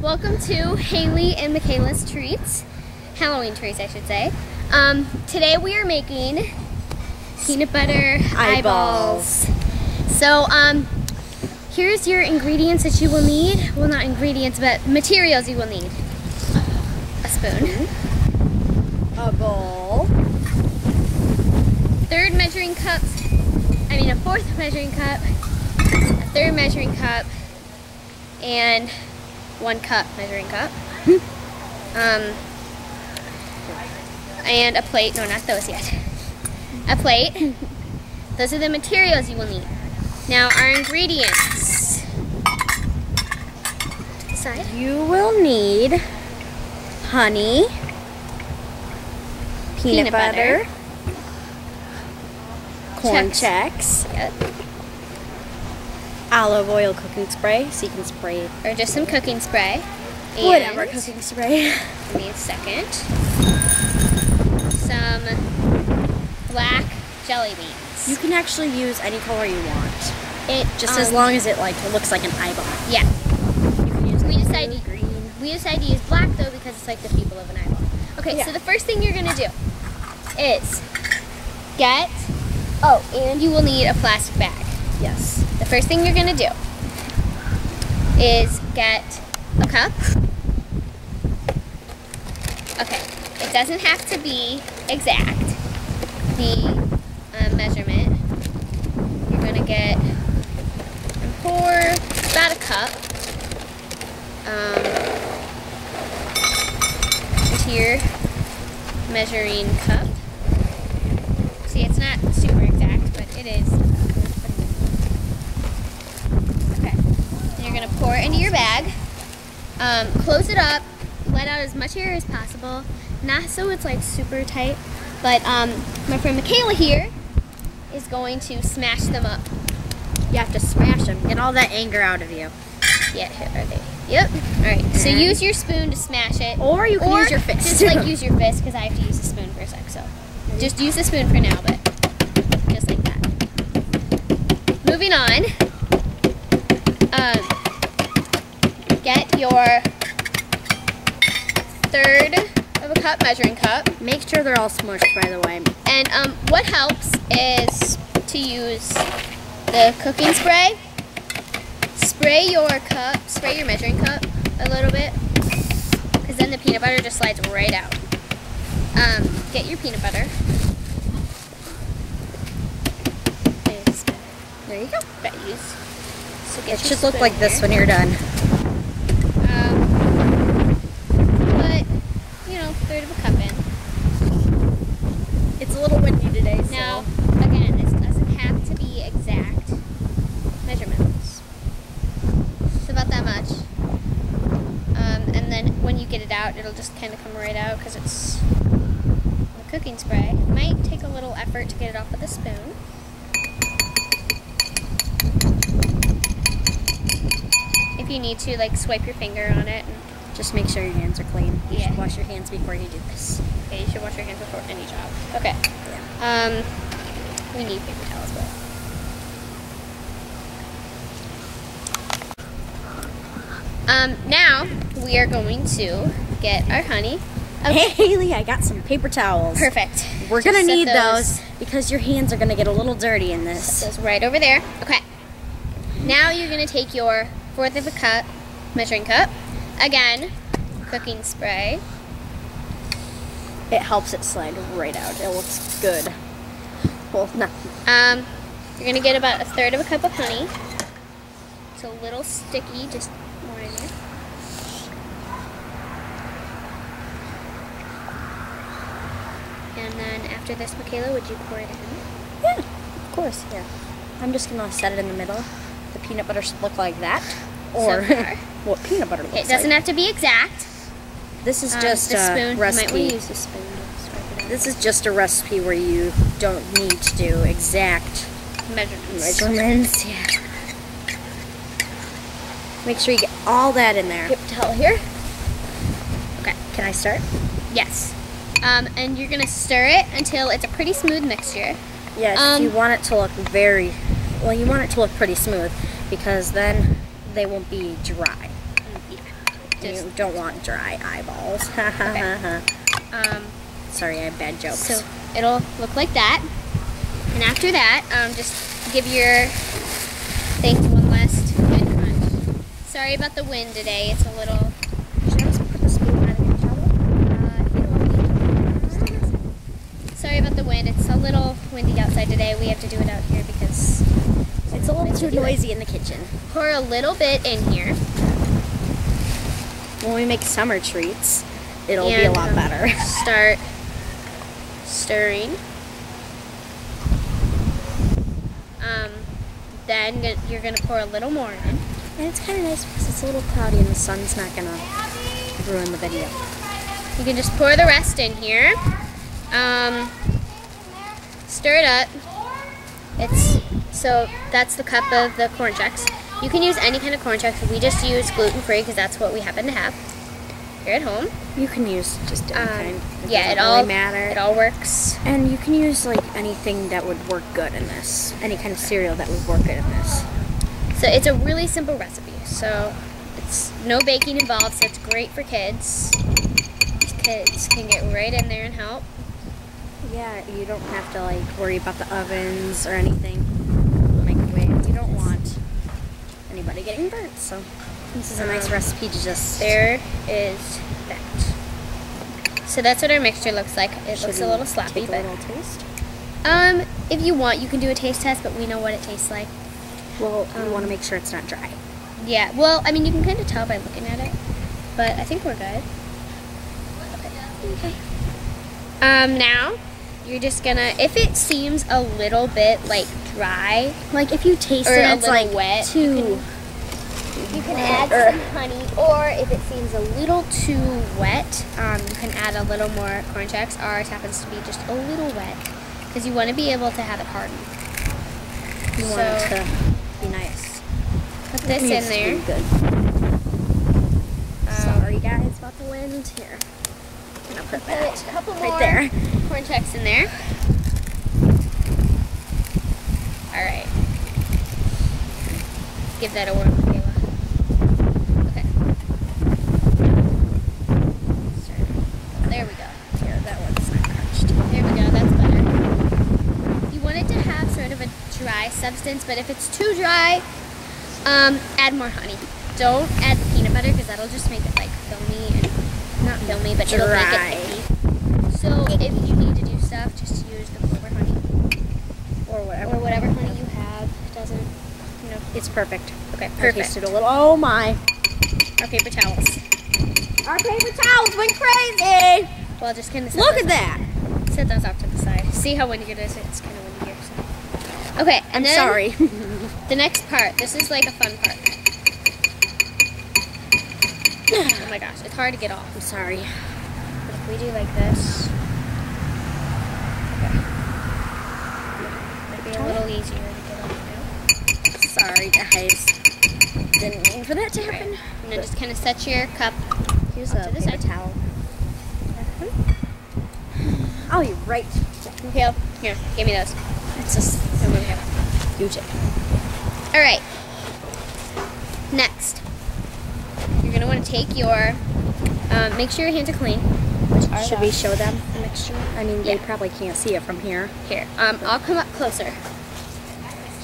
Welcome to Haley and Mikayla's treats. Halloween treats, I should say. Today we are making peanut butter eyeballs. So, here's your ingredients that you will need. Well, not ingredients, but materials you will need. A spoon. A bowl. A fourth measuring cup, a third measuring cup, and 1 cup measuring cup. And a plate. No, not those yet. A plate. Those are the materials you will need. Now, our ingredients. Side. You will need honey, peanut butter, corn checks, yep, olive oil cooking spray, so you can spray it. Or just some cooking spray. And whatever cooking spray. Give me a second. Some black jelly beans. You can actually use any color you want. Just as long as it looks like an eyeball. Yeah. You can use green. We decided to use black though because it's like the people of an eyeball. Okay, yeah. So the first thing you're gonna do is and you will need a plastic bag. Yes. The first thing you're gonna do is get a cup. Okay, it doesn't have to be exact, the measurement. You're gonna get and pour about a cup into your measuring cup. See, it's not super exact, but it is. Okay, and you're gonna pour it into your bag. Close it up, let out as much air as possible. Not so it's like super tight, but my friend Mikayla here is going to smash them up. You have to smash them. Get all that anger out of you. Yeah, here are they. Yep. All right. So use your spoon to smash it, or you can use your fist. Just use your fist because I have to use the spoon for a sec. So just use the spoon for now, but just like that. Moving on. Get your third of a cup measuring cup. Make sure they're all smushed, by the way. And what helps is to use the cooking spray. Spray your measuring cup a little bit, because then the peanut butter just slides right out. Get your peanut butter. There you go. So get it should look like this when you're done. Put, third of a cup in. It's a little windy today, so. Now, again, this doesn't have to be exact measurements. It's about that much. And then when you get it out, it'll just kind of come right out because it's the cooking spray. It might take a little effort to get it off with a spoon. If you need to, swipe your finger on it. And just make sure your hands are clean. You should wash your hands before you do this. Okay, you should wash your hands before any job. Okay. Yeah. We need paper towels, but. Now we are going to get our honey. Okay. Hey, Haley, I got some paper towels. Perfect. We're going to need those because your hands are going to get a little dirty in this. Set those right over there. Okay. Now you're going to take your fourth of a cup measuring cup. Again, cooking spray. It helps it slide right out. It looks good. Well, no. You're going to get about a third of a cup of honey. It's a little sticky, just more in there. And then after this, Mikayla, would you pour it in? Yeah, of course. Here. I'm just going to set it in the middle. The peanut butter should look like that. Or what peanut butter looks like. It doesn't have to be exact. This is just a recipe. You might want to use the spoon to swipe it out. This is just a recipe where you don't need to do exact measurements. Yeah. Make sure you get all that in there. Paper towel here. Okay, can I start? Yes. And you're gonna stir it until it's a pretty smooth mixture. Yes, you want it to look you want it to look pretty smooth because then they won't be dry. Yeah. You don't want dry eyeballs. Okay. Sorry, I have bad jokes. So it'll look like that. And after that, just give your things one last good crunch. Sorry about the wind today. It's a little... Should I just put the spoon out of your towel? Sorry about the wind. It's a little windy outside today. We have to do it out here because it's a little too noisy in the kitchen. Pour a little bit in here. When we make summer treats, it'll be a lot better. Start stirring. Then you're going to pour a little more in. And it's kind of nice because it's a little cloudy and the sun's not going to ruin the video. You can just pour the rest in here. Stir it up. So that's the cup of the corn checks. You can use any kind of corn checks. We just use gluten-free because that's what we happen to have here at home. You can use just any kind. It all really matter. It all works. And you can use like anything that would work good in this. Any kind of cereal that would work good in this. So it's a really simple recipe. So it's no baking involved, so it's great for kids. Kids can get right in there and help. Yeah, you don't have to like worry about the ovens or anything. Microwave. You don't want anybody getting burnt. So this is a nice recipe to just... There is that. So that's what our mixture looks like. It looks a little sloppy, take a little taste? If you want, you can do a taste test, but we know what it tastes like. Well, we want to make sure it's not dry. Yeah, well, I mean, you can kind of tell by looking at it, but I think we're good. Okay. Now, you're just gonna, if it seems a little bit, like, dry, like if you taste it, it's like wet, too... You can add some honey, or if it seems a little too wet, you can add a little more corn checks. Ours happens to be just a little wet, because you want to be able to have it harden. You want it to be nice. Put this in there. Good. Sorry guys about the wind. Here, I'm gonna put that a couple right more there. Corn checks in there. All right. Give that a whirl, Mikayla. Okay. There we go. Here, that one's not crunched. There we go. That's better. You want it to have sort of a dry substance, but if it's too dry, add more honey. Don't add the peanut butter because that'll just make it like filmy and not filmy, but it'll make it icky. So if you need to do stuff, just use the Clover honey Or whatever. or whatever honey you have. It doesn't, you know. It's perfect. Okay, I perfect. tasted a little. Oh my! Our paper towels. Our paper towels went crazy. Well, just kind of Look at that. Set those off to the side. See how windy it is? It's kind of windy here. So. Okay, and then Sorry. the next part. This is like a fun part. Oh my gosh, it's hard to get off. I'm sorry. But if we do like this, okay, might be a little easier to get off now. Sorry guys. Didn't mean for that to happen. Right. And then just kind of set your cup. Here's up a to the paper side. towel. Oh, you're right. Okay, here, give me those. It's just So move here. huge. All right. Next, you're gonna want to take your. Make sure your hands are clean. Should we show them the mixture? I mean, they Yeah. probably can't see it from here. Here, I'll come up closer.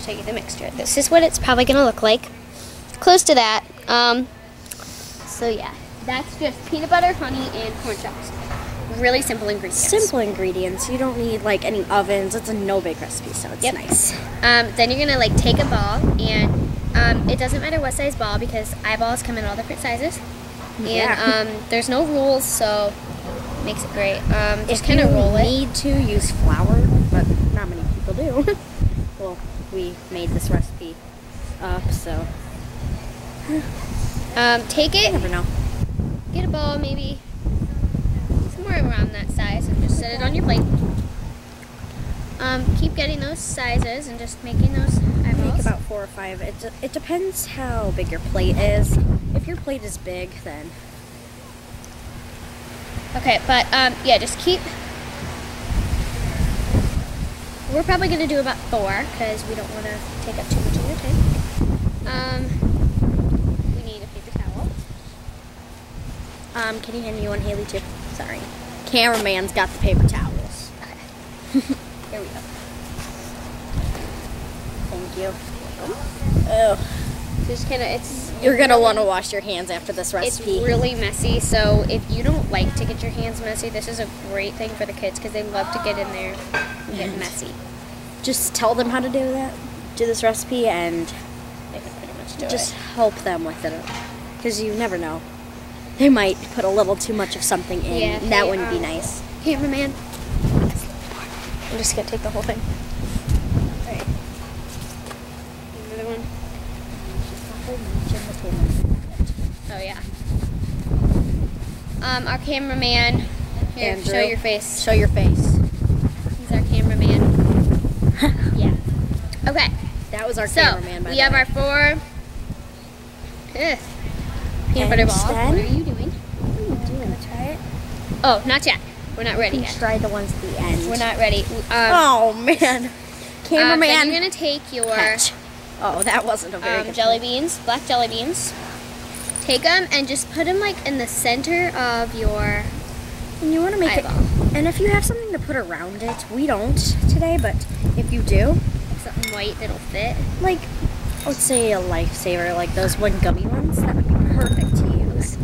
Show you the mixture. This is what it's probably gonna look like. Close to that. So yeah, that's just peanut butter, honey, and corn checks. Really simple ingredients. Simple ingredients. You don't need like any ovens. It's a no bake recipe, so it's nice. Then you're gonna like take a ball, and it doesn't matter what size ball because eyeballs come in all different sizes. Yeah. And there's no rules, so it makes it great. Just kind of roll it. If you need to, use flour, but not many people do. Well, we made this recipe up, so Take it. you never know. Get a ball, maybe somewhere around that size, and just set it on your plate. Keep getting those sizes and just making those eyeballs. Make about 4 or 5. It depends how big your plate is. If your plate is big, then Okay, but yeah, just keep. We're probably gonna do about 4 because we don't want to take up too much of your time. We need a paper towel. Can you hand me one, Haley, too? Sorry. Cameraman's got the paper towels. Okay. Here we go. Thank you. Oh. Just it's You're going to want to wash your hands after this recipe. It's really messy, so if you don't like to get your hands messy, this is a great thing for the kids because they love to get in there and get messy. Just tell them how to do that. Do this recipe and They can pretty much do just it. help them with it. Because you never know. They might put a little too much of something in. Yeah, and that wouldn't be nice. Cameraman. I'm just going to take the whole thing. Alright. Another one. Oh, yeah. Our cameraman. Here, Andrew. show your face. Show your face. He's our cameraman. Yeah. Okay. That was our So, cameraman, by we the have way. our 4 peanut butter balls. then- What are you doing? Try it. Oh, not yet. We're not ready yet. Try the ones at the end. We're not ready. Oh, man. Cameraman. Then you're going to take your Catch. Oh, that wasn't a very good jelly beans, black jelly beans. Take them and just put them like in the center of your And you want to make eyeball. it. And if you have something to put around it, we don't today, but if you do, Something white that'll fit. like, let's say a lifesaver, like those one gummy ones, that would be perfect to use.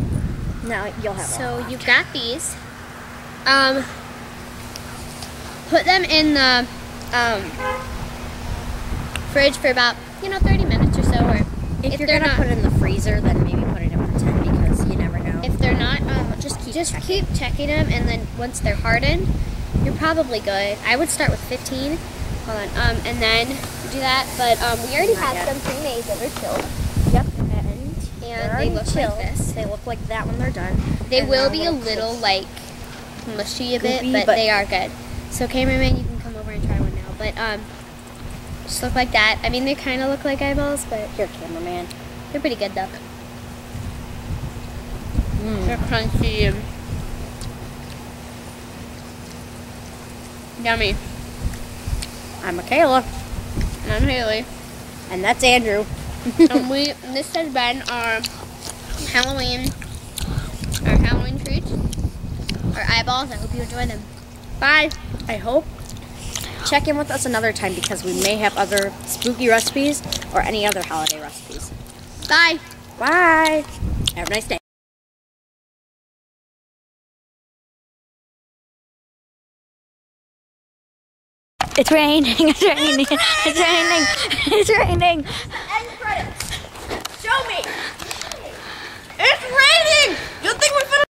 Now you'll have So you've got these. Put them in the fridge for about 30 minutes or so. Or If you're they're gonna not, put it in the freezer, then maybe put it in for 10 because you never know. if they're not, Just keep keep checking them, and then once they're hardened, you're probably good. I would start with 15. Hold on. And then do that. But we already Not had yet. some pre-made that are chilled, Yep. and they look like this. They look like that when they're done. They And will they're be a little like mushy a bit, goopy, but but- they are good. So cameraman, you can come over and try one now. But just look like that. I mean, they kind of look like eyeballs, but Here, cameraman. they're pretty good though. Mm. They're crunchy and yummy. I'm Mikayla, And I'm Haley. and that's Andrew. And this has been our Halloween treats, our eyeballs. I hope you enjoy them. Bye. I hope. Check in with us another time because we may have other spooky recipes or any other holiday recipes. Bye. Bye. Have a nice day. It's raining. It's raining. It's raining. It's raining.